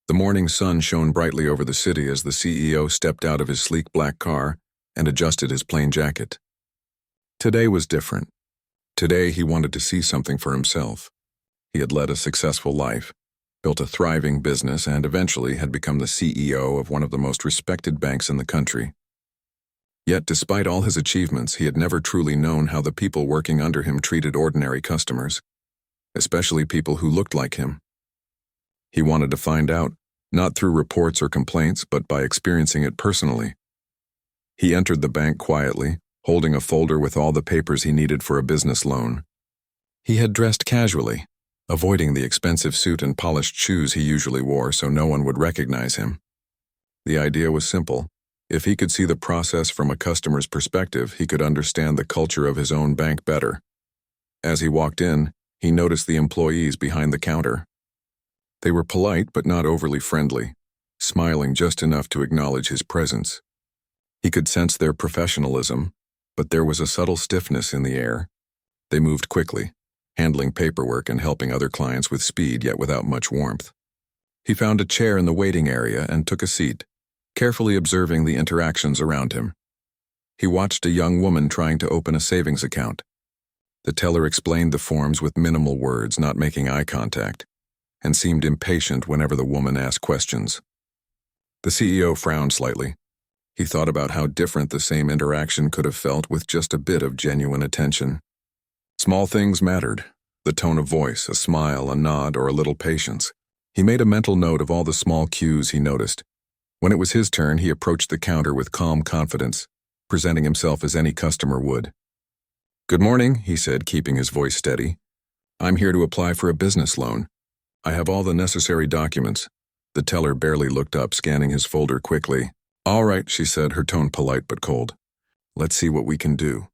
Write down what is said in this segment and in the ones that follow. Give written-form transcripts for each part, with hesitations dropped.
The morning sun shone brightly over the city as the CEO stepped out of his sleek black car and adjusted his plain jacket. Today was different. Today he wanted to see something for himself. He had led a successful life, built a thriving business, and eventually had become the CEO of one of the most respected banks in the country. Yet despite all his achievements, he had never truly known how the people working under him treated ordinary customers, especially people who looked like him. He wanted to find out, not through reports or complaints, but by experiencing it personally. He entered the bank quietly, holding a folder with all the papers he needed for a business loan. He had dressed casually, avoiding the expensive suit and polished shoes he usually wore so no one would recognize him. The idea was simple. If he could see the process from a customer's perspective, he could understand the culture of his own bank better. As he walked in, he noticed the employees behind the counter. They were polite but not overly friendly, smiling just enough to acknowledge his presence. He could sense their professionalism, but there was a subtle stiffness in the air. They moved quickly, handling paperwork and helping other clients with speed yet without much warmth. He found a chair in the waiting area and took a seat, carefully observing the interactions around him. He watched a young woman trying to open a savings account. The teller explained the forms with minimal words, not making eye contact, and seemed impatient whenever the woman asked questions. The CEO frowned slightly. He thought about how different the same interaction could have felt with just a bit of genuine attention. Small things mattered: the tone of voice, a smile, a nod, or a little patience. He made a mental note of all the small cues he noticed. When it was his turn, he approached the counter with calm confidence, presenting himself as any customer would. "Good morning," he said, keeping his voice steady. "I'm here to apply for a business loan. I have all the necessary documents." The teller barely looked up, scanning his folder quickly. "All right," she said, her tone polite but cold. "Let's see what we can do."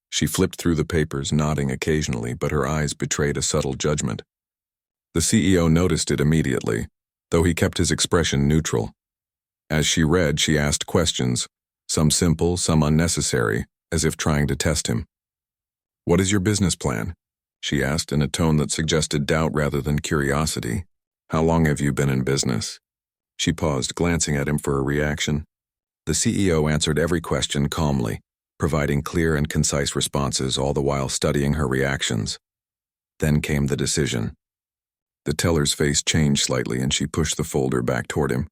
She flipped through the papers, nodding occasionally, but her eyes betrayed a subtle judgment. The CEO noticed it immediately, though he kept his expression neutral. As she read, she asked questions, some simple, some unnecessary, as if trying to test him. "What is your business plan?" she asked in a tone that suggested doubt rather than curiosity. "How long have you been in business?" She paused, glancing at him for a reaction. The CEO answered every question calmly, providing clear and concise responses, all the while studying her reactions. Then came the decision. The teller's face changed slightly and she pushed the folder back toward him.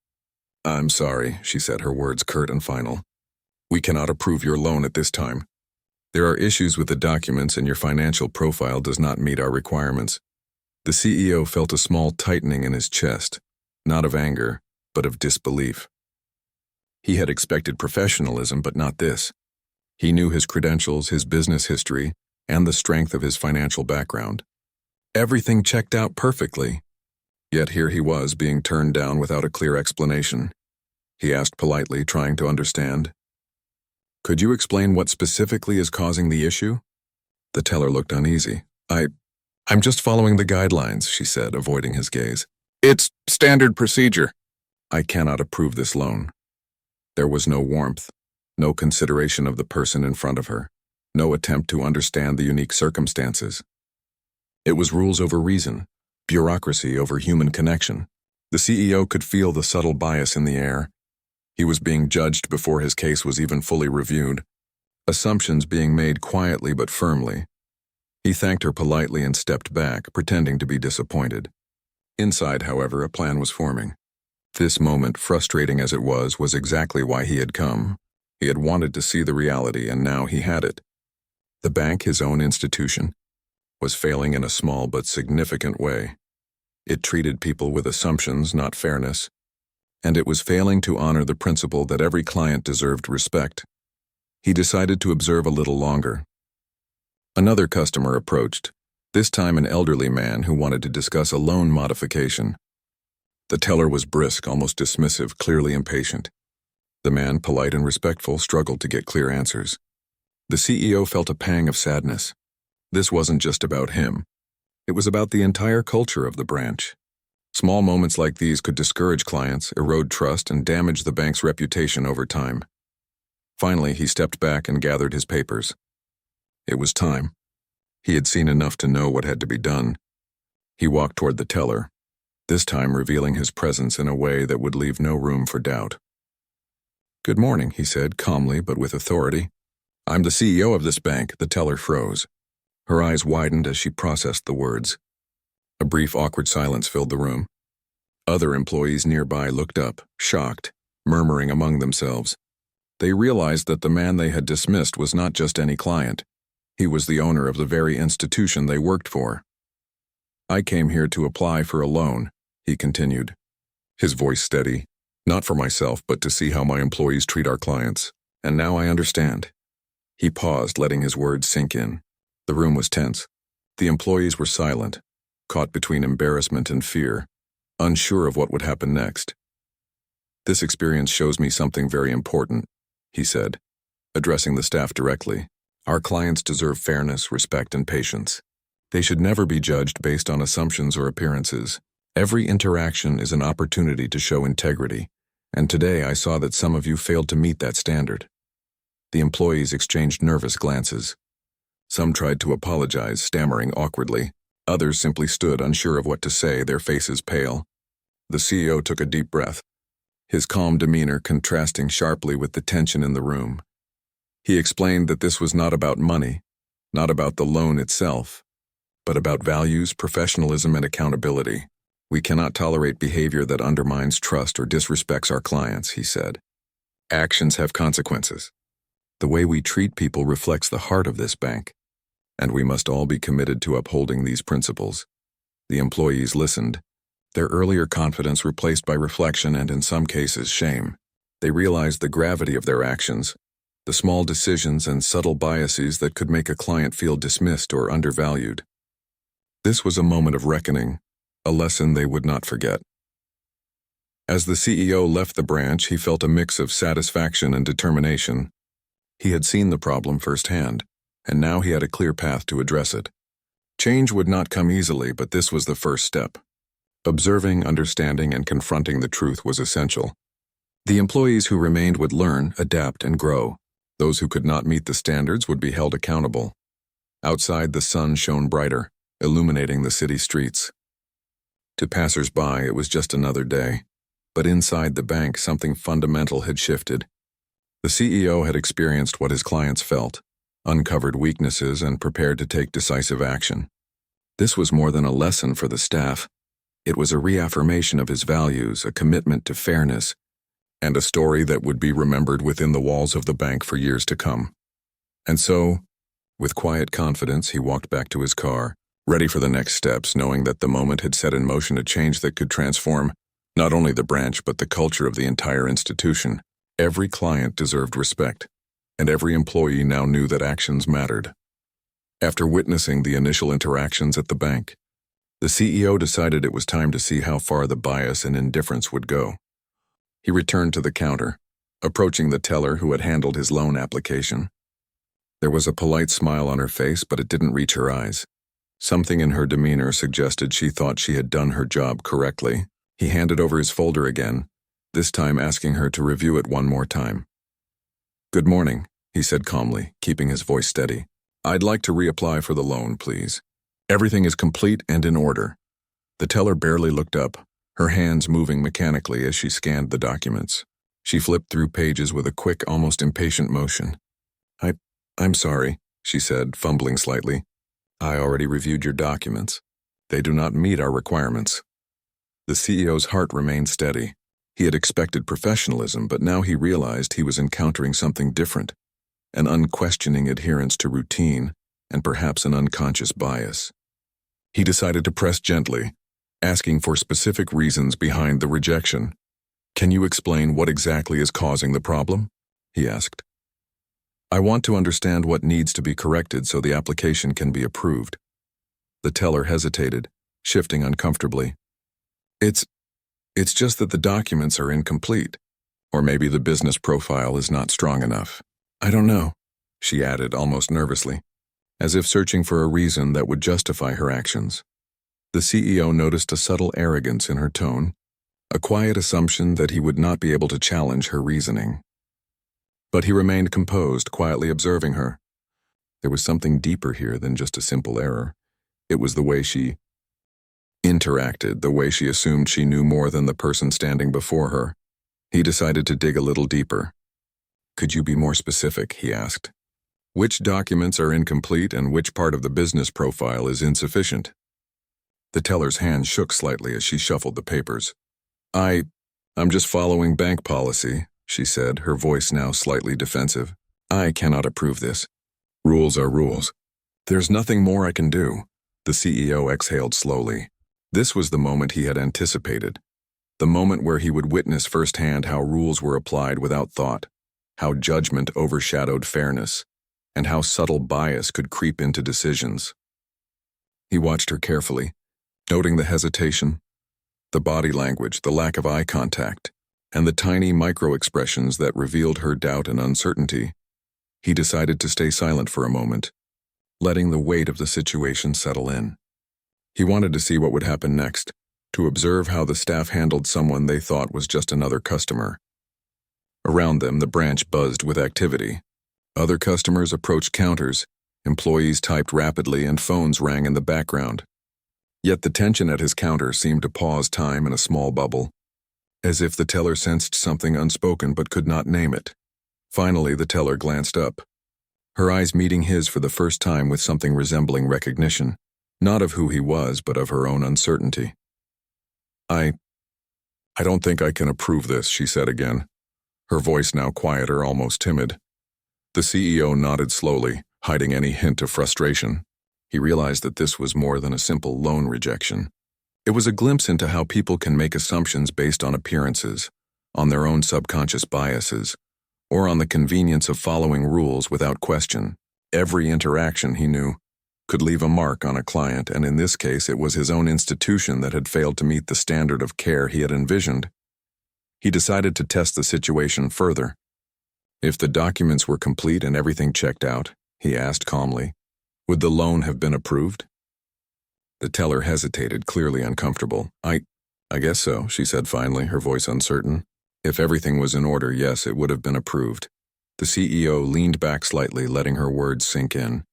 "I'm sorry," she said, her words curt and final. "We cannot approve your loan at this time. There are issues with the documents and your financial profile does not meet our requirements." The CEO felt a small tightening in his chest, not of anger, but of disbelief. He had expected professionalism, but not this. He knew his credentials, his business history, and the strength of his financial background. Everything checked out perfectly. Yet here he was, being turned down without a clear explanation. He asked politely, trying to understand. "Could you explain what specifically is causing the issue?" The teller looked uneasy. I'm just following the guidelines," she said, avoiding his gaze. "It's standard procedure." "I cannot approve this loan." There was no warmth, no consideration of the person in front of her, no attempt to understand the unique circumstances. It was rules over reason, bureaucracy over human connection. The CEO could feel the subtle bias in the air. He was being judged before his case was even fully reviewed, assumptions being made quietly but firmly. He thanked her politely and stepped back, pretending to be disappointed. Inside, however, a plan was forming. This moment, frustrating as it was exactly why he had come. He had wanted to see the reality, and now he had it. The bank, his own institution, was failing in a small but significant way. It treated people with assumptions, not fairness, and it was failing to honor the principle that every client deserved respect. He decided to observe a little longer. Another customer approached, this time an elderly man who wanted to discuss a loan modification. The teller was brisk, almost dismissive, clearly impatient. The man, polite and respectful, struggled to get clear answers. The CEO felt a pang of sadness. This wasn't just about him. It was about the entire culture of the branch. Small moments like these could discourage clients, erode trust, and damage the bank's reputation over time. Finally, he stepped back and gathered his papers. It was time. He had seen enough to know what had to be done. He walked toward the teller. this time revealing his presence in a way that would leave no room for doubt. "Good morning," he said, calmly but with authority. "I'm the CEO of this bank." The teller froze. Her eyes widened as she processed the words. A brief, awkward silence filled the room. Other employees nearby looked up, shocked, murmuring among themselves. They realized that the man they had dismissed was not just any client. He was the owner of the very institution they worked for. "I came here to apply for a loan," he continued, his voice steady. "Not for myself, but to see how my employees treat our clients. And now I understand." He paused, letting his words sink in. The room was tense. The employees were silent, caught between embarrassment and fear, unsure of what would happen next. "This experience shows me something very important," he said, addressing the staff directly. "Our clients deserve fairness, respect, and patience. They should never be judged based on assumptions or appearances. Every interaction is an opportunity to show integrity, and today I saw that some of you failed to meet that standard." The employees exchanged nervous glances. Some tried to apologize, stammering awkwardly. Others simply stood unsure of what to say, their faces pale. The CEO took a deep breath, his calm demeanor contrasting sharply with the tension in the room. He explained that this was not about money, not about the loan itself, but about values, professionalism, and accountability. "We cannot tolerate behavior that undermines trust or disrespects our clients," he said. "Actions have consequences. The way we treat people reflects the heart of this bank, and we must all be committed to upholding these principles." The employees listened, their earlier confidence replaced by reflection and, in some cases, shame. They realized the gravity of their actions, the small decisions and subtle biases that could make a client feel dismissed or undervalued. This was a moment of reckoning, a lesson they would not forget. As the CEO left the branch, he felt a mix of satisfaction and determination. He had seen the problem firsthand, and now he had a clear path to address it. Change would not come easily, but this was the first step. Observing, understanding, and confronting the truth was essential. The employees who remained would learn, adapt, and grow. Those who could not meet the standards would be held accountable. Outside, the sun shone brighter, illuminating the city streets. To passers-by, it was just another day. But inside the bank, something fundamental had shifted. The CEO had experienced what his clients felt, uncovered weaknesses, and prepared to take decisive action. This was more than a lesson for the staff. It was a reaffirmation of his values, a commitment to fairness, and a story that would be remembered within the walls of the bank for years to come. And so, with quiet confidence, he walked back to his car, ready for the next steps, knowing that the moment had set in motion a change that could transform not only the branch but the culture of the entire institution. Every client deserved respect, and every employee now knew that actions mattered. After witnessing the initial interactions at the bank, the CEO decided it was time to see how far the bias and indifference would go. He returned to the counter, approaching the teller who had handled his loan application. There was a polite smile on her face, but it didn't reach her eyes. Something in her demeanor suggested she thought she had done her job correctly. He handed over his folder again, this time asking her to review it one more time. "Good morning," he said calmly, keeping his voice steady. "I'd like to reapply for the loan, please. Everything is complete and in order." The teller barely looked up, her hands moving mechanically as she scanned the documents. She flipped through pages with a quick, almost impatient motion. I'm sorry," she said, fumbling slightly. "I already reviewed your documents. They do not meet our requirements." The CEO's heart remained steady. He had expected professionalism, but now he realized he was encountering something different, an unquestioning adherence to routine and perhaps an unconscious bias. He decided to press gently, asking for specific reasons behind the rejection. "Can you explain what exactly is causing the problem?" he asked. "I want to understand what needs to be corrected so the application can be approved." The teller hesitated, shifting uncomfortably. It's just that the documents are incomplete, or maybe the business profile is not strong enough. I don't know," she added almost nervously, as if searching for a reason that would justify her actions. The CEO noticed a subtle arrogance in her tone, a quiet assumption that he would not be able to challenge her reasoning. But he remained composed, quietly observing her. There was something deeper here than just a simple error. It was the way she interacted the way she assumed she knew more than the person standing before her. He decided to dig a little deeper. "Could you be more specific?" he asked. "Which documents are incomplete and which part of the business profile is insufficient?" The teller's hand shook slightly as she shuffled the papers. I'm just following bank policy," she said, her voice now slightly defensive. "I cannot approve this. Rules are rules. There's nothing more I can do." The CEO exhaled slowly. This was the moment he had anticipated. The moment where he would witness firsthand how rules were applied without thought, how judgment overshadowed fairness, and how subtle bias could creep into decisions. He watched her carefully, noting the hesitation, the body language, the lack of eye contact, and the tiny micro-expressions that revealed her doubt and uncertainty. He decided to stay silent for a moment, letting the weight of the situation settle in. He wanted to see what would happen next, to observe how the staff handled someone they thought was just another customer. Around them, the branch buzzed with activity. Other customers approached counters, employees typed rapidly, and phones rang in the background. Yet the tension at his counter seemed to pause time in a small bubble, as if the teller sensed something unspoken but could not name it. Finally, the teller glanced up, her eyes meeting his for the first time with something resembling recognition, not of who he was, but of her own uncertainty. I don't think I can approve this," she said again, her voice now quieter, almost timid. The CEO nodded slowly, hiding any hint of frustration. He realized that this was more than a simple loan rejection. It was a glimpse into how people can make assumptions based on appearances, on their own subconscious biases, or on the convenience of following rules without question. Every interaction, he knew, could leave a mark on a client, and in this case it was his own institution that had failed to meet the standard of care he had envisioned. He decided to test the situation further. If the documents were complete and everything checked out, he asked calmly, would the loan have been approved? The teller hesitated, clearly uncomfortable. I guess so, she said finally, her voice uncertain. If everything was in order, yes, it would have been approved. The CEO leaned back slightly, letting her words sink in.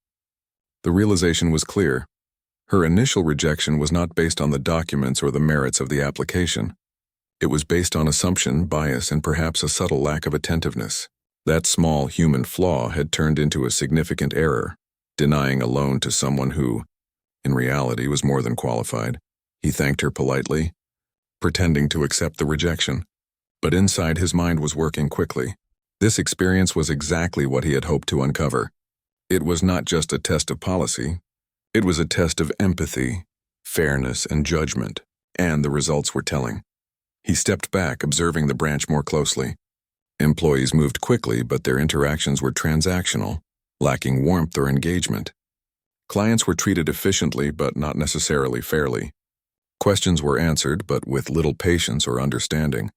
The realization was clear. Her initial rejection was not based on the documents or the merits of the application. It was based on assumption, bias, and perhaps a subtle lack of attentiveness. That small human flaw had turned into a significant error, denying a loan to someone who, in reality, was more than qualified. He thanked her politely, pretending to accept the rejection. But inside his mind was working quickly. This experience was exactly what he had hoped to uncover. It was not just a test of policy. It was a test of empathy, fairness, and judgment, and the results were telling. He stepped back, observing the branch more closely. Employees moved quickly, but their interactions were transactional, lacking warmth or engagement. Clients were treated efficiently, but not necessarily fairly. Questions were answered, but with little patience or understanding.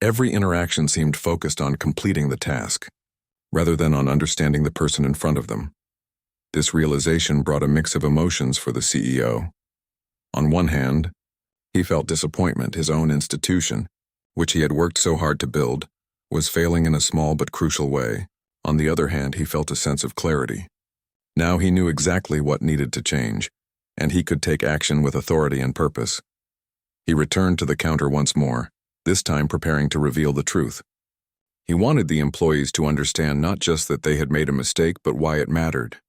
Every interaction seemed focused on completing the task, rather than on understanding the person in front of them. This realization brought a mix of emotions for the CEO. On one hand, he felt disappointment. His own institution, which he had worked so hard to build, was failing in a small but crucial way. On the other hand, he felt a sense of clarity. Now he knew exactly what needed to change, and he could take action with authority and purpose. He returned to the counter once more, this time preparing to reveal the truth. He wanted the employees to understand not just that they had made a mistake, but why it mattered.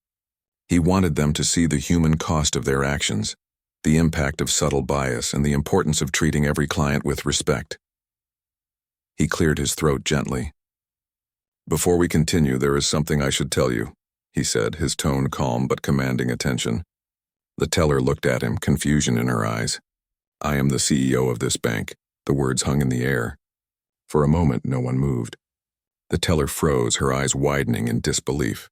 He wanted them to see the human cost of their actions, the impact of subtle bias, and the importance of treating every client with respect. He cleared his throat gently. "Before we continue, there is something I should tell you," he said, his tone calm but commanding attention. The teller looked at him, confusion in her eyes. "I am the CEO of this bank." The words hung in the air. For a moment, no one moved. The teller froze, her eyes widening in disbelief.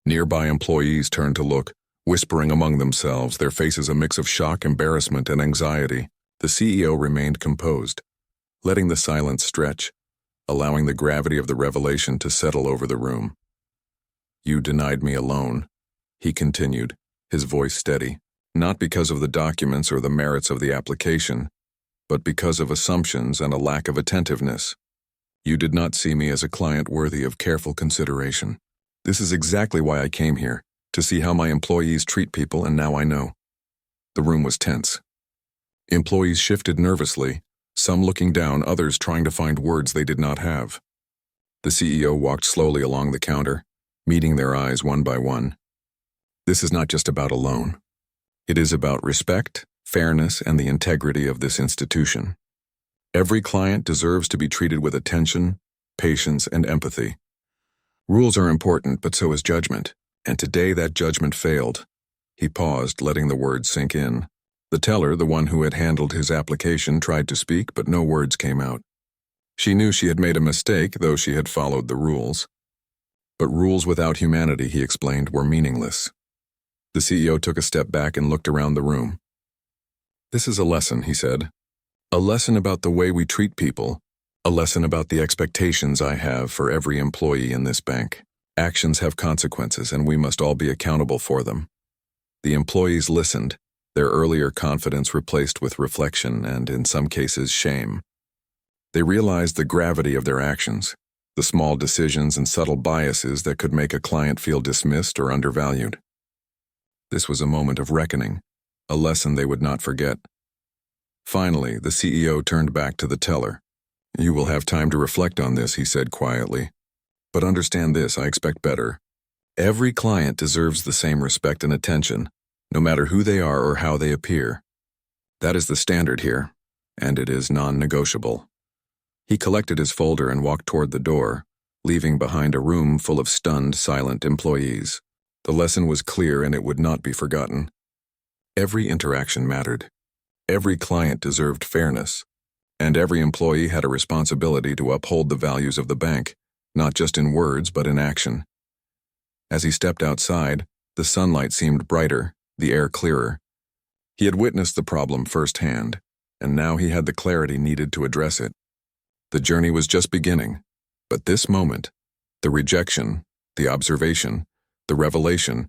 Nearby employees turned to look, whispering among themselves, their faces a mix of shock, embarrassment, and anxiety. The CEO remained composed, letting the silence stretch, allowing the gravity of the revelation to settle over the room. "You denied me a loan," he continued, his voice steady, "not because of the documents or the merits of the application, but because of assumptions and a lack of attentiveness. You did not see me as a client worthy of careful consideration. This is exactly why I came here, to see how my employees treat people, and now I know." The room was tense. Employees shifted nervously, some looking down, others trying to find words they did not have. The CEO walked slowly along the counter, meeting their eyes one by one. This is not just about a loan. It is about respect, fairness, and the integrity of this institution. Every client deserves to be treated with attention, patience, and empathy. Rules are important, but so is judgment, and today that judgment failed. He paused, letting the words sink in. The teller, the one who had handled his application, tried to speak, but no words came out. She knew she had made a mistake, though she had followed the rules. But rules without humanity, he explained, were meaningless. The CEO took a step back and looked around the room. This is a lesson, he said. A lesson about the way we treat people. A lesson about the expectations I have for every employee in this bank. Actions have consequences, and we must all be accountable for them. The employees listened, their earlier confidence replaced with reflection and, in some cases, shame. They realized the gravity of their actions, the small decisions and subtle biases that could make a client feel dismissed or undervalued. This was a moment of reckoning, a lesson they would not forget. Finally, the CEO turned back to the teller. "You will have time to reflect on this," he said quietly. "But understand this, I expect better. Every client deserves the same respect and attention, no matter who they are or how they appear. That is the standard here, and it is non-negotiable." He collected his folder and walked toward the door, leaving behind a room full of stunned, silent employees. The lesson was clear, and it would not be forgotten. Every interaction mattered. Every client deserved fairness, and every employee had a responsibility to uphold the values of the bank, not just in words but in action. As he stepped outside, the sunlight seemed brighter, the air clearer. He had witnessed the problem firsthand, and now he had the clarity needed to address it. The journey was just beginning, but this moment, the rejection, the observation, the revelation,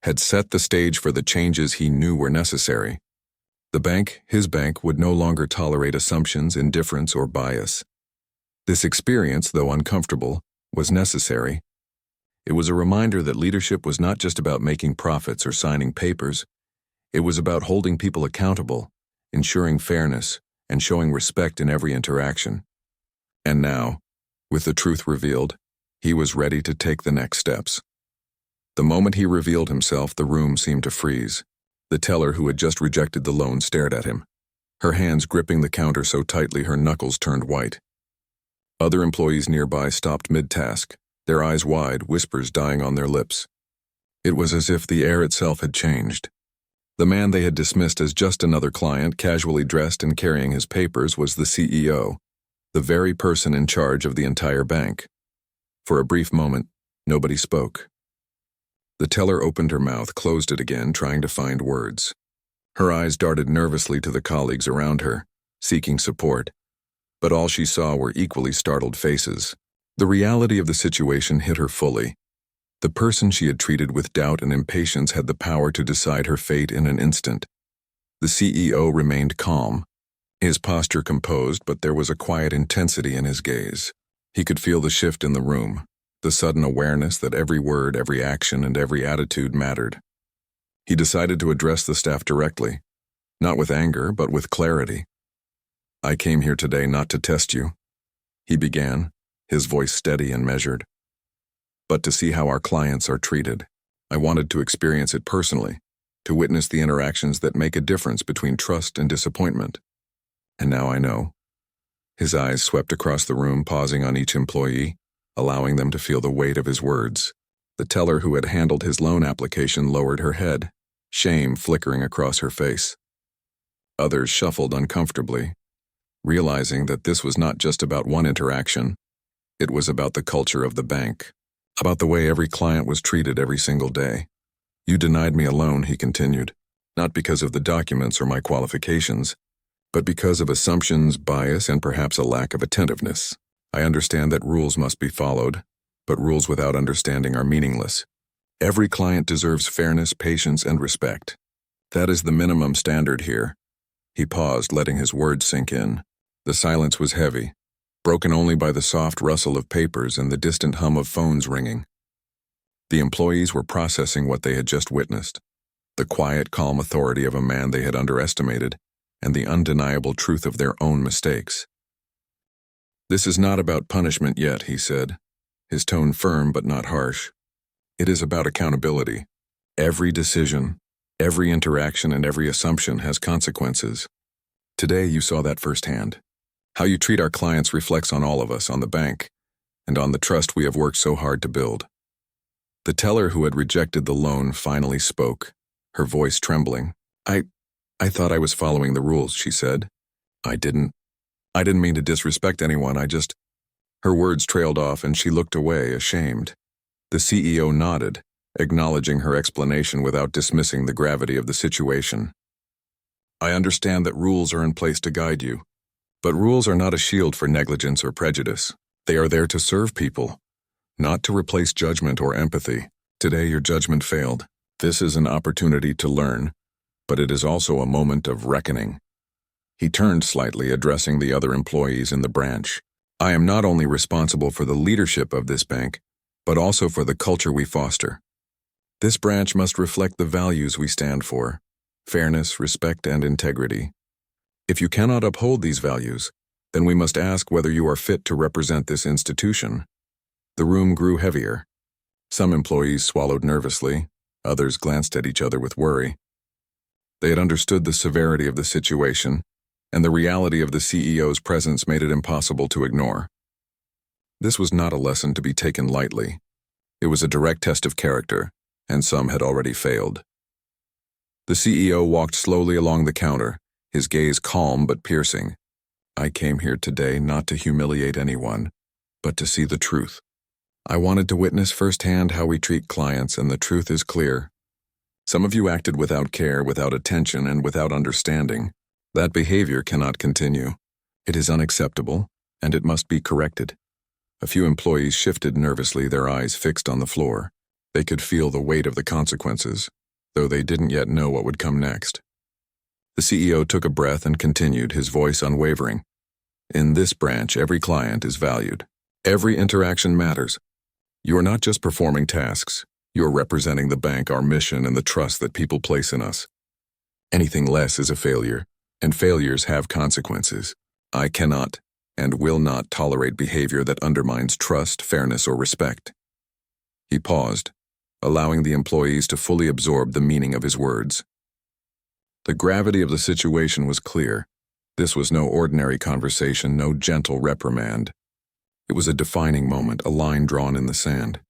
had set the stage for the changes he knew were necessary. The bank, his bank, would no longer tolerate assumptions, indifference, or bias. This experience, though uncomfortable, was necessary. It was a reminder that leadership was not just about making profits or signing papers. It was about holding people accountable, ensuring fairness, and showing respect in every interaction. And now, with the truth revealed, he was ready to take the next steps. The moment he revealed himself, the room seemed to freeze. The teller who had just rejected the loan stared at him, her hands gripping the counter so tightly her knuckles turned white. Other employees nearby stopped mid-task, their eyes wide, whispers dying on their lips. It was as if the air itself had changed. The man they had dismissed as just another client, casually dressed and carrying his papers, was the CEO, the very person in charge of the entire bank. For a brief moment, nobody spoke. The teller opened her mouth, closed it again, trying to find words. Her eyes darted nervously to the colleagues around her, seeking support. But all she saw were equally startled faces. The reality of the situation hit her fully. The person she had treated with doubt and impatience had the power to decide her fate in an instant. The CEO remained calm, his posture composed, but there was a quiet intensity in his gaze. He could feel the shift in the room, the sudden awareness that every word, every action, and every attitude mattered. He decided to address the staff directly, not with anger, but with clarity. "I came here today not to test you," he began, his voice steady and measured, "but to see how our clients are treated. I wanted to experience it personally, to witness the interactions that make a difference between trust and disappointment. And now I know." His eyes swept across the room, pausing on each employee, allowing them to feel the weight of his words. The teller who had handled his loan application lowered her head, shame flickering across her face. Others shuffled uncomfortably, realizing that this was not just about one interaction. It was about the culture of the bank, about the way every client was treated every single day. "You denied me a loan," he continued, "not because of the documents or my qualifications, but because of assumptions, bias, and perhaps a lack of attentiveness. I understand that rules must be followed, but rules without understanding are meaningless. Every client deserves fairness, patience, and respect. That is the minimum standard here." He paused, letting his words sink in. The silence was heavy, broken only by the soft rustle of papers and the distant hum of phones ringing. The employees were processing what they had just witnessed, the quiet, calm authority of a man they had underestimated, and the undeniable truth of their own mistakes. "This is not about punishment yet," he said, his tone firm but not harsh. "It is about accountability. Every decision, every interaction, and every assumption has consequences. Today you saw that firsthand. How you treat our clients reflects on all of us, on the bank, and on the trust we have worked so hard to build." The teller who had rejected the loan finally spoke, her voice trembling. I thought I was following the rules," she said. I didn't mean to disrespect anyone, Her words trailed off and she looked away, ashamed. The CEO nodded, acknowledging her explanation without dismissing the gravity of the situation. "I understand that rules are in place to guide you, but rules are not a shield for negligence or prejudice. They are there to serve people, not to replace judgment or empathy. Today your judgment failed. This is an opportunity to learn, but it is also a moment of reckoning." He turned slightly, addressing the other employees in the branch. "I am not only responsible for the leadership of this bank, but also for the culture we foster. This branch must reflect the values we stand for: fairness, respect, and integrity. If you cannot uphold these values, then we must ask whether you are fit to represent this institution." The room grew heavier. Some employees swallowed nervously, others glanced at each other with worry. They had understood the severity of the situation, and the reality of the CEO's presence made it impossible to ignore. This was not a lesson to be taken lightly. It was a direct test of character, and some had already failed. The CEO walked slowly along the counter, his gaze calm but piercing. "I came here today not to humiliate anyone, but to see the truth. I wanted to witness firsthand how we treat clients, and the truth is clear. Some of you acted without care, without attention, and without understanding. That behavior cannot continue. It is unacceptable, and it must be corrected." A few employees shifted nervously, their eyes fixed on the floor. They could feel the weight of the consequences, though they didn't yet know what would come next. The CEO took a breath and continued, his voice unwavering. "In this branch, every client is valued. Every interaction matters. You are not just performing tasks. You are representing the bank, our mission, and the trust that people place in us. Anything less is a failure, and failures have consequences. I cannot and will not tolerate behavior that undermines trust, fairness, or respect." He paused, allowing the employees to fully absorb the meaning of his words. The gravity of the situation was clear. This was no ordinary conversation, no gentle reprimand. It was a defining moment, a line drawn in the sand.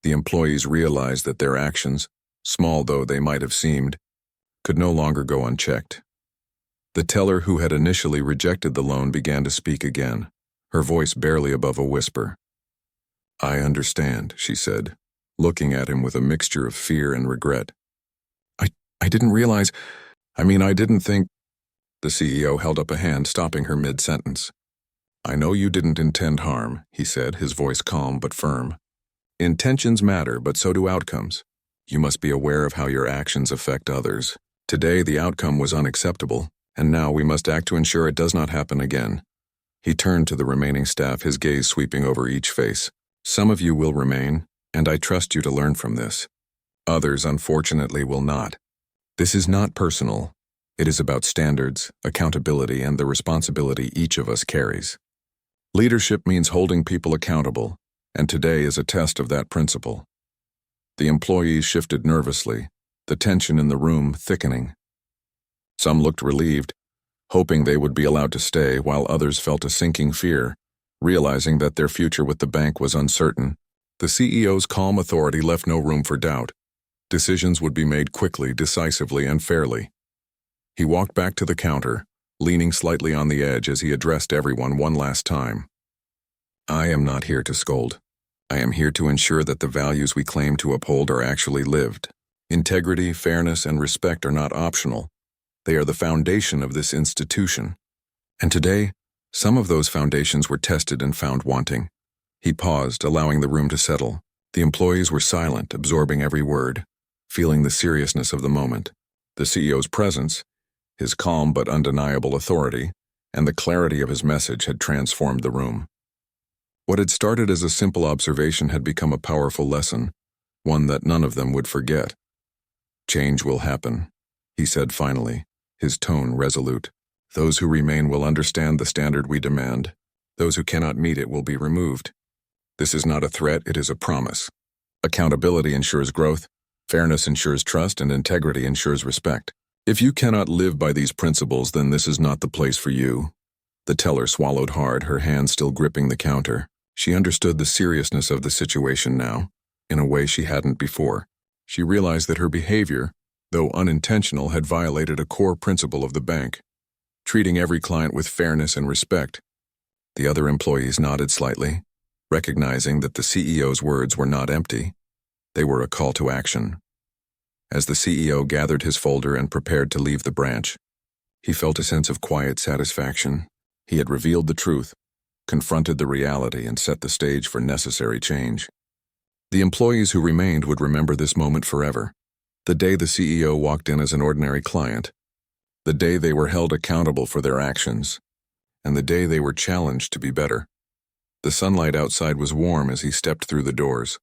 The employees realized that their actions, small though they might have seemed, could no longer go unchecked. The teller who had initially rejected the loan began to speak again, her voice barely above a whisper. "I understand," she said, looking at him with a mixture of fear and regret. I didn't realize, I didn't think." The CEO held up a hand, stopping her mid-sentence. "I know you didn't intend harm," he said, his voice calm but firm. "Intentions matter, but so do outcomes. You must be aware of how your actions affect others. Today the outcome was unacceptable, and now we must act to ensure it does not happen again." He turned to the remaining staff, his gaze sweeping over each face. "Some of you will remain, and I trust you to learn from this. Others, unfortunately, will not. This is not personal. It is about standards, accountability, and the responsibility each of us carries. Leadership means holding people accountable, and today is a test of that principle." The employees shifted nervously, the tension in the room thickening. Some looked relieved, hoping they would be allowed to stay, while others felt a sinking fear, realizing that their future with the bank was uncertain. The CEO's calm authority left no room for doubt. Decisions would be made quickly, decisively, and fairly. He walked back to the counter, leaning slightly on the edge as he addressed everyone one last time. "I am not here to scold. I am here to ensure that the values we claim to uphold are actually lived. Integrity, fairness, and respect are not optional. They are the foundation of this institution. And today, some of those foundations were tested and found wanting." He paused, allowing the room to settle. The employees were silent, absorbing every word, feeling the seriousness of the moment. The CEO's presence, his calm but undeniable authority, and the clarity of his message had transformed the room. What had started as a simple observation had become a powerful lesson, one that none of them would forget. "Change will happen," he said finally, his tone resolute. Those who remain will understand the standard we demand. Those who cannot meet it will be removed. This is not a threat, it is a promise. Accountability ensures growth, fairness ensures trust, and integrity ensures respect. If you cannot live by these principles, then this is not the place for you. The teller swallowed hard, her hand still gripping the counter. She understood the seriousness of the situation now, in a way she hadn't before. She realized that her behavior, though unintentional, had violated a core principle of the bank, treating every client with fairness and respect. The other employees nodded slightly, recognizing that the CEO's words were not empty. They were a call to action. As the CEO gathered his folder and prepared to leave the branch, he felt a sense of quiet satisfaction. He had revealed the truth, confronted the reality, and set the stage for necessary change. The employees who remained would remember this moment forever. The day the CEO walked in as an ordinary client, the day they were held accountable for their actions, and the day they were challenged to be better. The sunlight outside was warm as he stepped through the doors,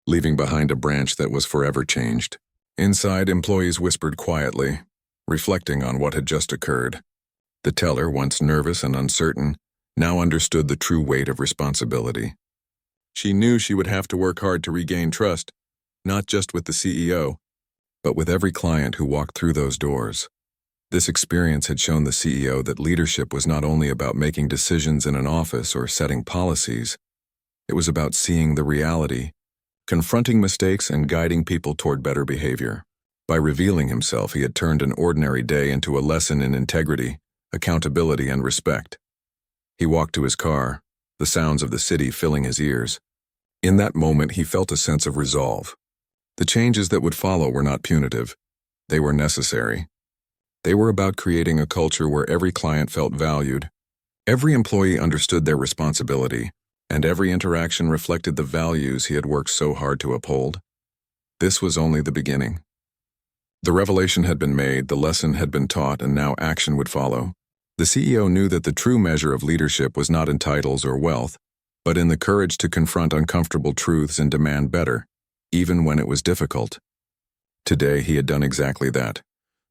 leaving behind a branch that was forever changed. Inside, employees whispered quietly, reflecting on what had just occurred. The teller, once nervous and uncertain, now understood the true weight of responsibility. She knew she would have to work hard to regain trust, not just with the CEO, but with every client who walked through those doors. This experience had shown the CEO that leadership was not only about making decisions in an office or setting policies, it was about seeing the reality, confronting mistakes, and guiding people toward better behavior. By revealing himself, he had turned an ordinary day into a lesson in integrity, accountability, and respect. He walked to his car, the sounds of the city filling his ears. In that moment, he felt a sense of resolve. The changes that would follow were not punitive. They were necessary. They were about creating a culture where every client felt valued, every employee understood their responsibility, and every interaction reflected the values he had worked so hard to uphold. This was only the beginning. The revelation had been made, the lesson had been taught, and now action would follow. The CEO knew that the true measure of leadership was not in titles or wealth, but in the courage to confront uncomfortable truths and demand better, even when it was difficult. Today, he had done exactly that.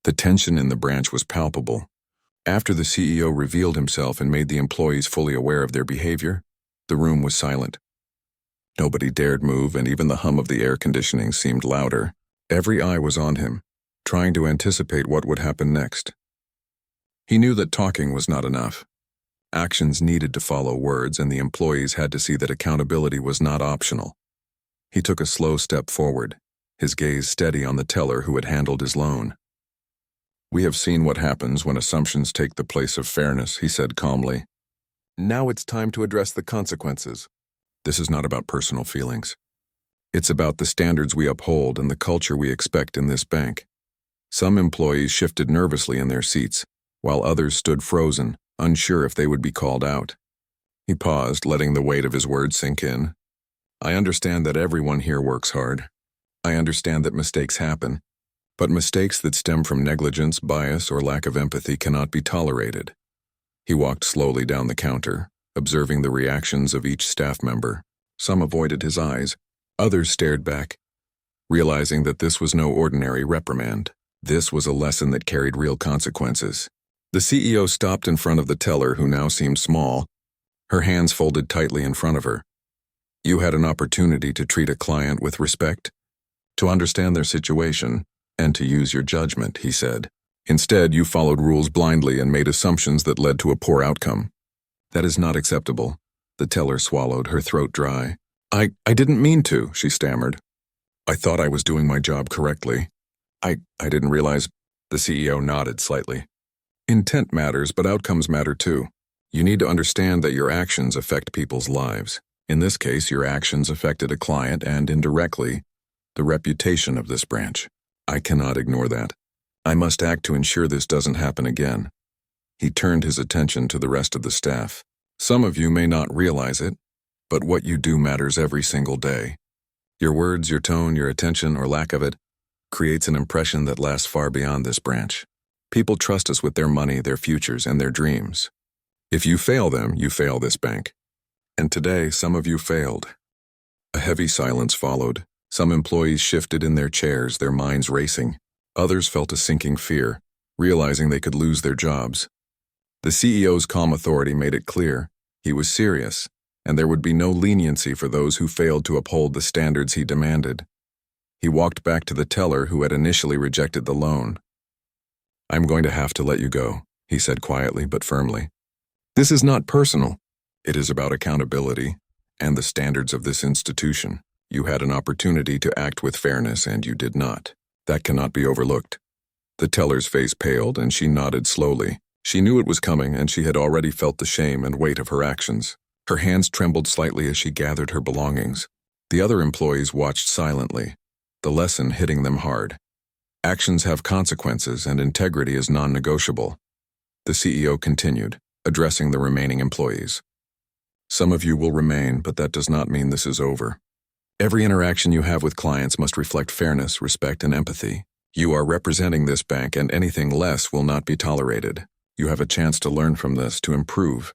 The tension in the branch was palpable. After the CEO revealed himself and made the employees fully aware of their behavior, the room was silent. Nobody dared move, and even the hum of the air conditioning seemed louder. Every eye was on him, trying to anticipate what would happen next. He knew that talking was not enough. Actions needed to follow words, and the employees had to see that accountability was not optional. He took a slow step forward, his gaze steady on the teller who had handled his loan. "We have seen what happens when assumptions take the place of fairness," he said calmly. "Now it's time to address the consequences." This is not about personal feelings. It's about the standards we uphold and the culture we expect in this bank. Some employees shifted nervously in their seats, while others stood frozen, unsure if they would be called out. He paused, letting the weight of his words sink in. "I understand that everyone here works hard. I understand that mistakes happen, but mistakes that stem from negligence, bias, or lack of empathy cannot be tolerated." He walked slowly down the counter, observing the reactions of each staff member. Some avoided his eyes, others stared back, realizing that this was no ordinary reprimand. This was a lesson that carried real consequences. The CEO stopped in front of the teller, who now seemed small, her hands folded tightly in front of her. "You had an opportunity to treat a client with respect, to understand their situation, and to use your judgment," he said. "Instead, you followed rules blindly and made assumptions that led to a poor outcome. That is not acceptable." The teller swallowed, her throat dry. I didn't mean to," she stammered. "I thought I was doing my job correctly. I didn't realize." The CEO nodded slightly. "Intent matters, but outcomes matter too. You need to understand that your actions affect people's lives. In this case, your actions affected a client and, indirectly, the reputation of this branch. I cannot ignore that. I must act to ensure this doesn't happen again." He turned his attention to the rest of the staff. "Some of you may not realize it, but what you do matters every single day. Your words, your tone, your attention, or lack of it, creates an impression that lasts far beyond this branch. People trust us with their money, their futures, and their dreams. If you fail them, you fail this bank. And today, some of you failed." A heavy silence followed. Some employees shifted in their chairs, their minds racing. Others felt a sinking fear, realizing they could lose their jobs. The CEO's calm authority made it clear he was serious, and there would be no leniency for those who failed to uphold the standards he demanded. He walked back to the teller who had initially rejected the loan. "I'm going to have to let you go," he said quietly but firmly. "This is not personal. It is about accountability and the standards of this institution. You had an opportunity to act with fairness and you did not. That cannot be overlooked." The teller's face paled and she nodded slowly. She knew it was coming and she had already felt the shame and weight of her actions. Her hands trembled slightly as she gathered her belongings. The other employees watched silently, the lesson hitting them hard. Actions have consequences and integrity is non-negotiable. The CEO continued, addressing the remaining employees. "Some of you will remain, but that does not mean this is over. Every interaction you have with clients must reflect fairness, respect, and empathy. You are representing this bank and anything less will not be tolerated. You have a chance to learn from this, to improve,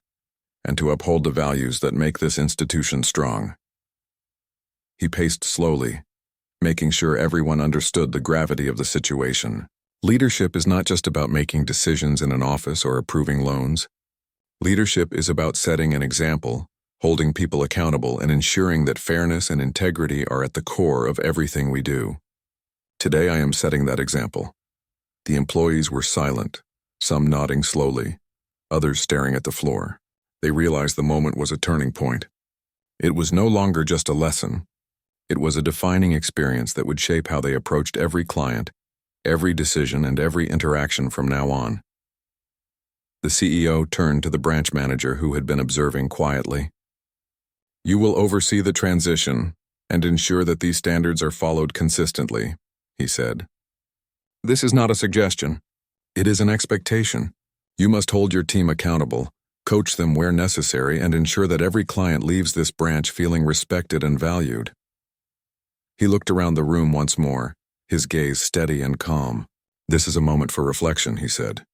and to uphold the values that make this institution strong." He paced slowly, making sure everyone understood the gravity of the situation. Leadership is not just about making decisions in an office or approving loans. Leadership is about setting an example, holding people accountable, and ensuring that fairness and integrity are at the core of everything we do. Today I am setting that example. The employees were silent, some nodding slowly, others staring at the floor. They realized the moment was a turning point. It was no longer just a lesson. It was a defining experience that would shape how they approached every client, every decision, and every interaction from now on. The CEO turned to the branch manager who had been observing quietly. "You will oversee the transition and ensure that these standards are followed consistently," he said. "This is not a suggestion. It is an expectation. You must hold your team accountable, coach them where necessary, and ensure that every client leaves this branch feeling respected and valued." He looked around the room once more, his gaze steady and calm. "This is a moment for reflection," he said.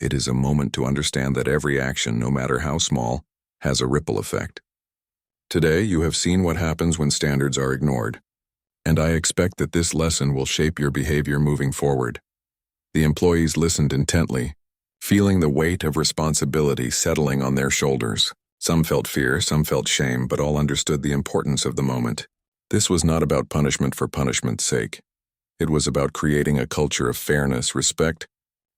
"It is a moment to understand that every action, no matter how small, has a ripple effect. Today, you have seen what happens when standards are ignored, and I expect that this lesson will shape your behavior moving forward." The employees listened intently, feeling the weight of responsibility settling on their shoulders. Some felt fear, some felt shame, but all understood the importance of the moment. This was not about punishment for punishment's sake. It was about creating a culture of fairness, respect,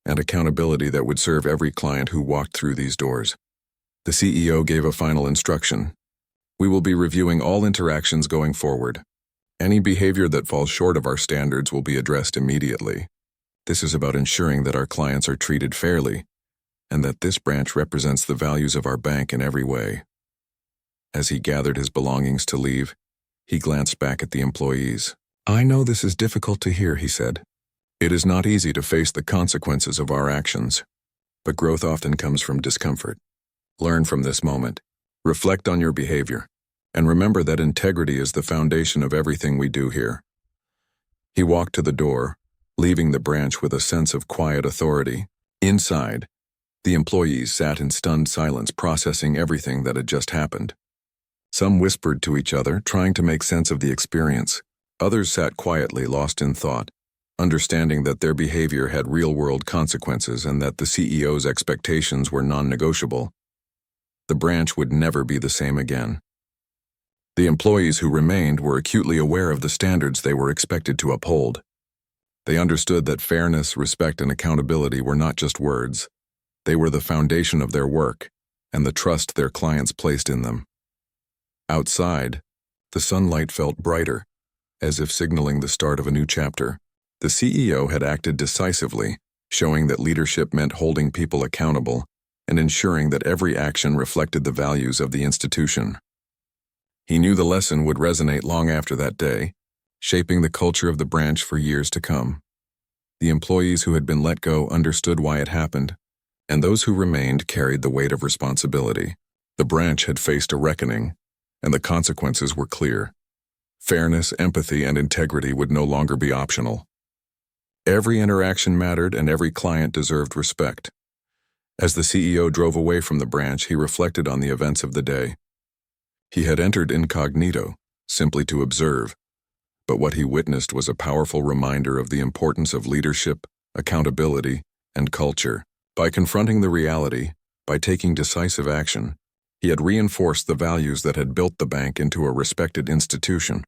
and accountability that would serve every client who walked through these doors. The CEO gave a final instruction. "We will be reviewing all interactions going forward. Any behavior that falls short of our standards will be addressed immediately. This is about ensuring that our clients are treated fairly, and that this branch represents the values of our bank in every way." As he gathered his belongings to leave, he glanced back at the employees. "I know this is difficult to hear," he said. "It is not easy to face the consequences of our actions, but growth often comes from discomfort. Learn from this moment, reflect on your behavior, and remember that integrity is the foundation of everything we do here." He walked to the door, leaving the branch with a sense of quiet authority. Inside, the employees sat in stunned silence, processing everything that had just happened. Some whispered to each other, trying to make sense of the experience. Others sat quietly, lost in thought, understanding that their behavior had real-world consequences and that the CEO's expectations were non-negotiable. The branch would never be the same again. The employees who remained were acutely aware of the standards they were expected to uphold. They understood that fairness, respect, and accountability were not just words. They were the foundation of their work and the trust their clients placed in them. Outside, the sunlight felt brighter, as if signaling the start of a new chapter. The CEO had acted decisively, showing that leadership meant holding people accountable and ensuring that every action reflected the values of the institution. He knew the lesson would resonate long after that day, shaping the culture of the branch for years to come. The employees who had been let go understood why it happened, and those who remained carried the weight of responsibility. The branch had faced a reckoning, and the consequences were clear. Fairness, empathy, and integrity would no longer be optional. Every interaction mattered, and every client deserved respect. As the CEO drove away from the branch, he reflected on the events of the day. He had entered incognito, simply to observe, but what he witnessed was a powerful reminder of the importance of leadership, accountability, and culture. By confronting the reality, by taking decisive action, he had reinforced the values that had built the bank into a respected institution.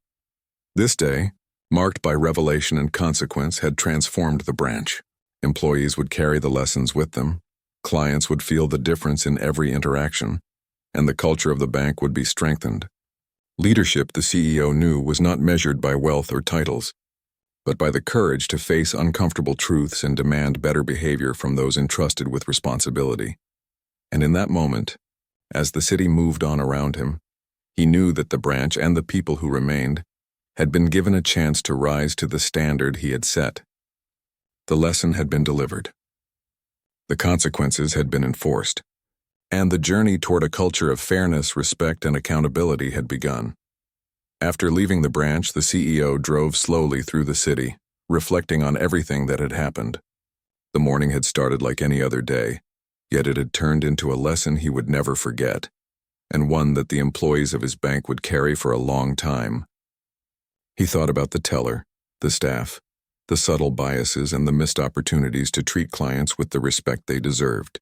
This day, marked by revelation and consequence, had transformed the branch. Employees would carry the lessons with them, clients would feel the difference in every interaction, and the culture of the bank would be strengthened. Leadership, the CEO knew, was not measured by wealth or titles, but by the courage to face uncomfortable truths and demand better behavior from those entrusted with responsibility. And in that moment, as the city moved on around him, he knew that the branch and the people who remained had been given a chance to rise to the standard he had set. The lesson had been delivered. The consequences had been enforced, and the journey toward a culture of fairness, respect, and accountability had begun. After leaving the branch, the CEO drove slowly through the city, reflecting on everything that had happened. The morning had started like any other day, yet it had turned into a lesson he would never forget, and one that the employees of his bank would carry for a long time. He thought about the teller, the staff, the subtle biases, and the missed opportunities to treat clients with the respect they deserved.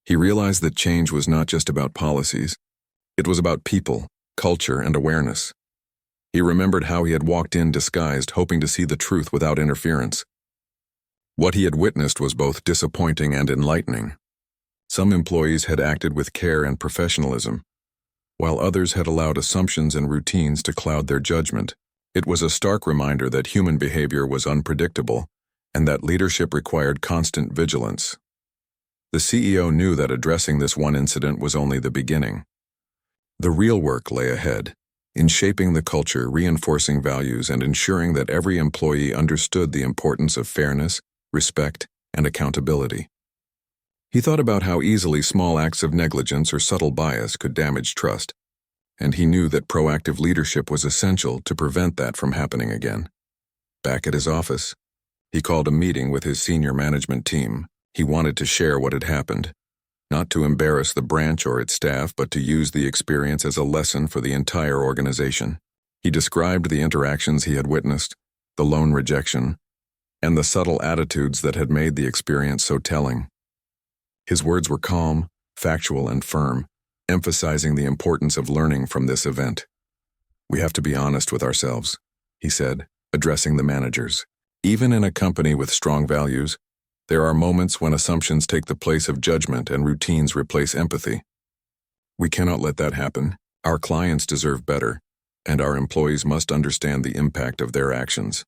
He realized that change was not just about policies. It was about people, culture, and awareness. He remembered how he had walked in disguised, hoping to see the truth without interference. What he had witnessed was both disappointing and enlightening. Some employees had acted with care and professionalism, while others had allowed assumptions and routines to cloud their judgment. It was a stark reminder that human behavior was unpredictable and that leadership required constant vigilance. The CEO knew that addressing this one incident was only the beginning. The real work lay ahead, in shaping the culture, reinforcing values, and ensuring that every employee understood the importance of fairness, respect, and accountability. He thought about how easily small acts of negligence or subtle bias could damage trust, and he knew that proactive leadership was essential to prevent that from happening again. Back at his office, he called a meeting with his senior management team. He wanted to share what had happened, not to embarrass the branch or its staff, but to use the experience as a lesson for the entire organization. He described the interactions he had witnessed, the loan rejection, and the subtle attitudes that had made the experience so telling. His words were calm, factual, and firm, emphasizing the importance of learning from this event. "We have to be honest with ourselves," he said, addressing the managers. "Even in a company with strong values, there are moments when assumptions take the place of judgment and routines replace empathy. We cannot let that happen. Our clients deserve better, and our employees must understand the impact of their actions."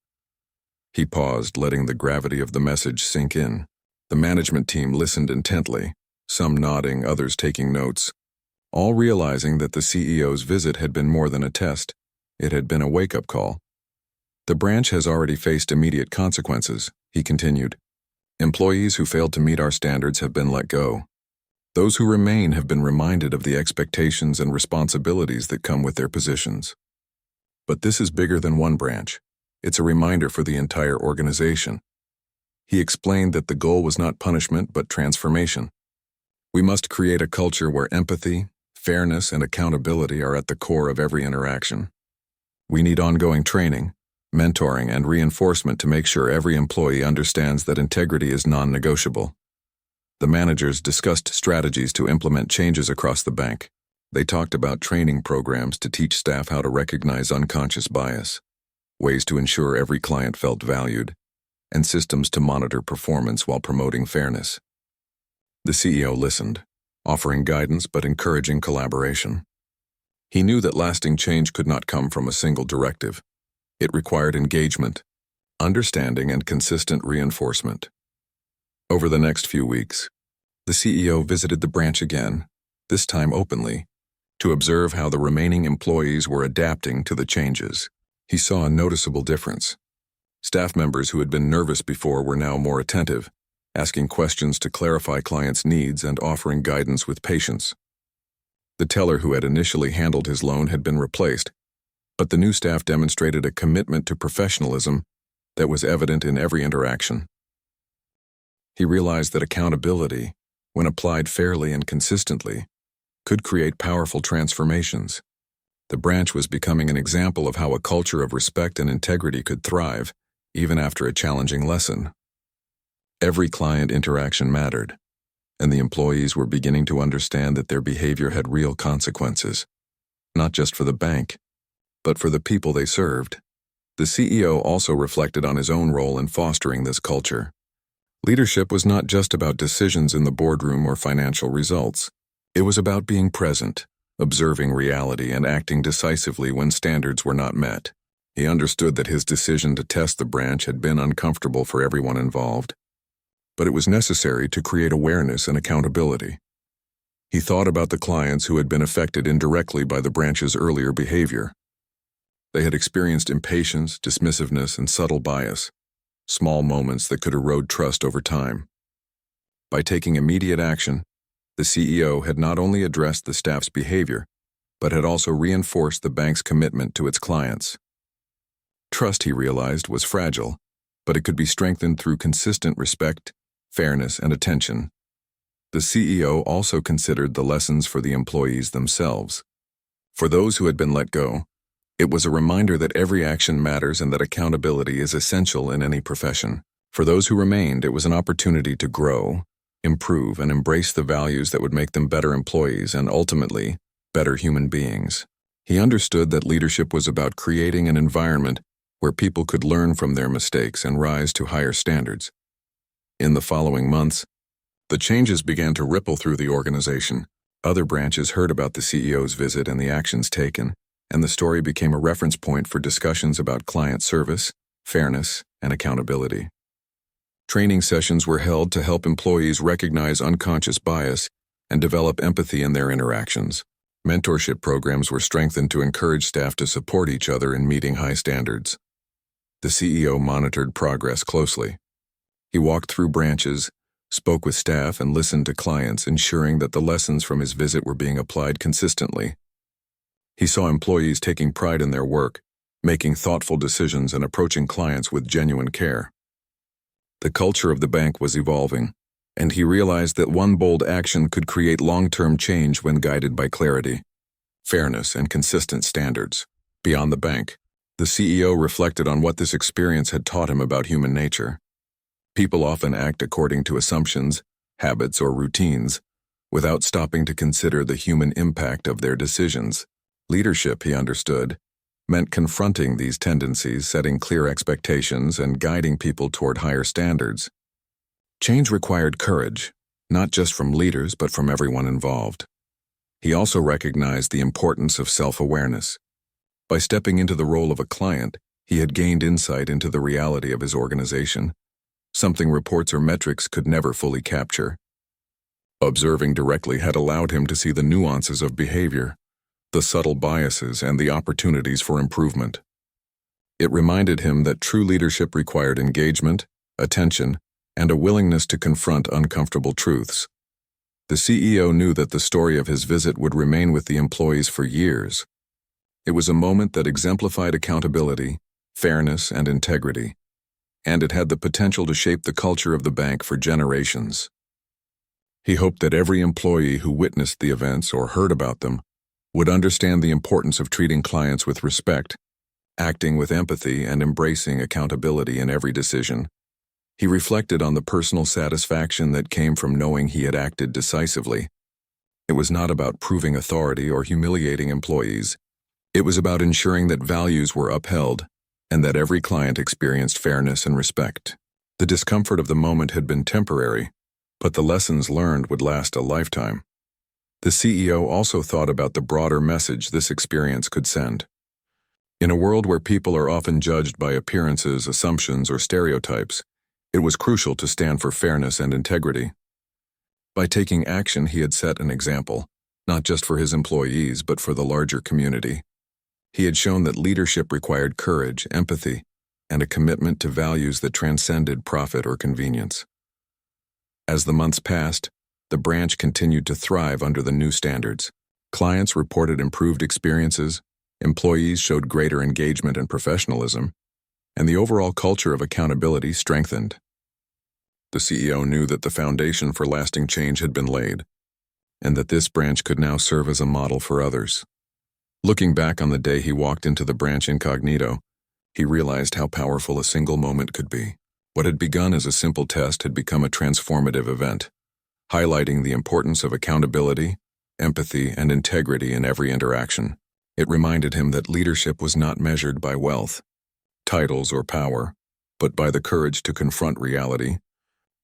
He paused, letting the gravity of the message sink in. The management team listened intently, some nodding, others taking notes, all realizing that the CEO's visit had been more than a test. It had been a wake-up call. "The branch has already faced immediate consequences," he continued. "Employees who failed to meet our standards have been let go. Those who remain have been reminded of the expectations and responsibilities that come with their positions. But this is bigger than one branch. It's a reminder for the entire organization." He explained that the goal was not punishment but transformation. "We must create a culture where empathy, fairness, and accountability are at the core of every interaction. We need ongoing training, mentoring, and reinforcement to make sure every employee understands that integrity is non-negotiable." The managers discussed strategies to implement changes across the bank. They talked about training programs to teach staff how to recognize unconscious bias, ways to ensure every client felt valued, and systems to monitor performance while promoting fairness. The CEO listened, offering guidance but encouraging collaboration. He knew that lasting change could not come from a single directive. It required engagement, understanding, and consistent reinforcement. Over the next few weeks, the CEO visited the branch again, this time openly, to observe how the remaining employees were adapting to the changes. He saw a noticeable difference. Staff members who had been nervous before were now more attentive, asking questions to clarify clients' needs and offering guidance with patience. The teller who had initially handled his loan had been replaced, but the new staff demonstrated a commitment to professionalism that was evident in every interaction. He realized that accountability, when applied fairly and consistently, could create powerful transformations. The branch was becoming an example of how a culture of respect and integrity could thrive, even after a challenging lesson. Every client interaction mattered, and the employees were beginning to understand that their behavior had real consequences, not just for the bank, but for the people they served. The CEO also reflected on his own role in fostering this culture. Leadership was not just about decisions in the boardroom or financial results. It was about being present, observing reality, and acting decisively when standards were not met. He understood that his decision to test the branch had been uncomfortable for everyone involved, but it was necessary to create awareness and accountability. He thought about the clients who had been affected indirectly by the branch's earlier behavior. They had experienced impatience, dismissiveness, and subtle bias, small moments that could erode trust over time. By taking immediate action, the CEO had not only addressed the staff's behavior, but had also reinforced the bank's commitment to its clients. Trust, he realized, was fragile, but it could be strengthened through consistent respect, fairness, and attention. The CEO also considered the lessons for the employees themselves. For those who had been let go, it was a reminder that every action matters and that accountability is essential in any profession. For those who remained, it was an opportunity to grow, improve, and embrace the values that would make them better employees and, ultimately, better human beings. He understood that leadership was about creating an environment where people could learn from their mistakes and rise to higher standards. In the following months, the changes began to ripple through the organization. Other branches heard about the CEO's visit and the actions taken, and the story became a reference point for discussions about client service, fairness, and accountability. Training sessions were held to help employees recognize unconscious bias and develop empathy in their interactions. Mentorship programs were strengthened to encourage staff to support each other in meeting high standards. The CEO monitored progress closely. He walked through branches, spoke with staff, and listened to clients, ensuring that the lessons from his visit were being applied consistently. He saw employees taking pride in their work, making thoughtful decisions, and approaching clients with genuine care. The culture of the bank was evolving, and he realized that one bold action could create long-term change when guided by clarity, fairness, and consistent standards. Beyond the bank, the CEO reflected on what this experience had taught him about human nature. People often act according to assumptions, habits, or routines, without stopping to consider the human impact of their decisions. Leadership, he understood, meant confronting these tendencies, setting clear expectations, and guiding people toward higher standards. Change required courage, not just from leaders but from everyone involved. He also recognized the importance of self-awareness. By stepping into the role of a client, he had gained insight into the reality of his organization, something reports or metrics could never fully capture. Observing directly had allowed him to see the nuances of behavior, the subtle biases, and the opportunities for improvement. It reminded him that true leadership required engagement, attention, and a willingness to confront uncomfortable truths. The CEO knew that the story of his visit would remain with the employees for years. It was a moment that exemplified accountability, fairness, and integrity, and it had the potential to shape the culture of the bank for generations. He hoped that every employee who witnessed the events or heard about them would understand the importance of treating clients with respect, acting with empathy, and embracing accountability in every decision. He reflected on the personal satisfaction that came from knowing he had acted decisively. It was not about proving authority or humiliating employees. It was about ensuring that values were upheld and that every client experienced fairness and respect. The discomfort of the moment had been temporary, but the lessons learned would last a lifetime. The CEO also thought about the broader message this experience could send. In a world where people are often judged by appearances, assumptions, or stereotypes, it was crucial to stand for fairness and integrity. By taking action, he had set an example, not just for his employees, but for the larger community. He had shown that leadership required courage, empathy, and a commitment to values that transcended profit or convenience. As the months passed, the branch continued to thrive under the new standards. Clients reported improved experiences, employees showed greater engagement and professionalism, and the overall culture of accountability strengthened. The CEO knew that the foundation for lasting change had been laid, and that this branch could now serve as a model for others. Looking back on the day he walked into the branch incognito, he realized how powerful a single moment could be. What had begun as a simple test had become a transformative event, highlighting the importance of accountability, empathy, and integrity in every interaction. It reminded him that leadership was not measured by wealth, titles, or power, but by the courage to confront reality,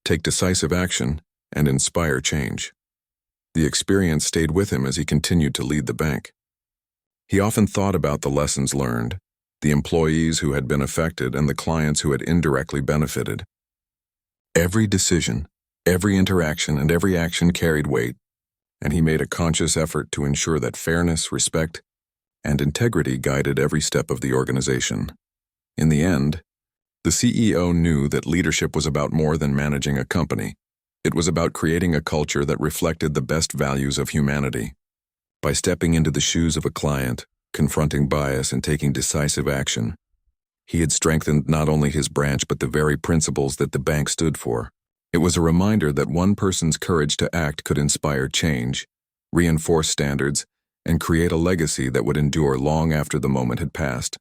take decisive action, and inspire change. The experience stayed with him as he continued to lead the bank. He often thought about the lessons learned, the employees who had been affected, and the clients who had indirectly benefited. Every decision, every interaction, and every action carried weight, and he made a conscious effort to ensure that fairness, respect, and integrity guided every step of the organization. In the end, the CEO knew that leadership was about more than managing a company. It was about creating a culture that reflected the best values of humanity. By stepping into the shoes of a client, confronting bias, and taking decisive action, he had strengthened not only his branch but the very principles that the bank stood for. It was a reminder that one person's courage to act could inspire change, reinforce standards, and create a legacy that would endure long after the moment had passed.